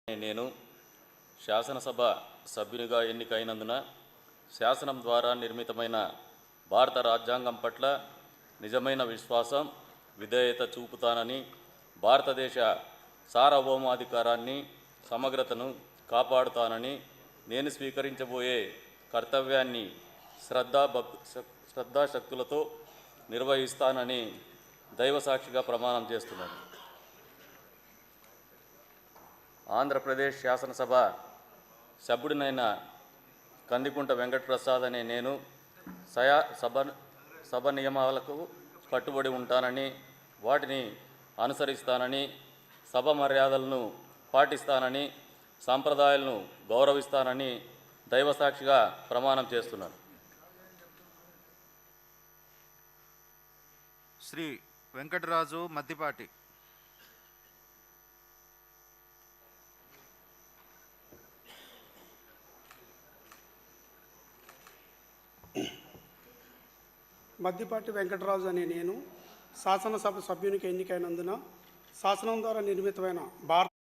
నేను శాసనసభ సభ్యునిగా ఎన్నికైనందున శాసనం ద్వారా నిర్మితమైన భారత రాజ్యాంగం పట్ల నిజమైన విశ్వాసం, విధేయత చూపుతానని, భారతదేశ సార్వభౌమాధికారాన్ని, సమగ్రతను కాపాడుతానని, నేను స్వీకరించబోయే కర్తవ్యాన్ని శ్రద్ధాశక్తులతో నిర్వహిస్తానని దైవసాక్షిగా ప్రమాణం చేస్తున్నాను. ఆంధ్రప్రదేశ్ శాసనసభ సభ్యుడినైన కందికుంట వెంకటప్రసాద్ అనే నేను సభ నియమాలకు కట్టుబడి ఉంటానని, వాటిని అనుసరిస్తానని, సభ మర్యాదలను పాటిస్తానని, సాంప్రదాయాలను గౌరవిస్తానని దైవసాక్షిగా ప్రమాణం చేస్తున్నాను. శ్రీ వెంకటరాజు మద్దిపాటి. మద్దిపాటి వెంకటరాజు అనే నేను శాసనసభ సభ్యునికి ఎన్నికైనందున శాసనం ద్వారా నిర్మితమైన భారత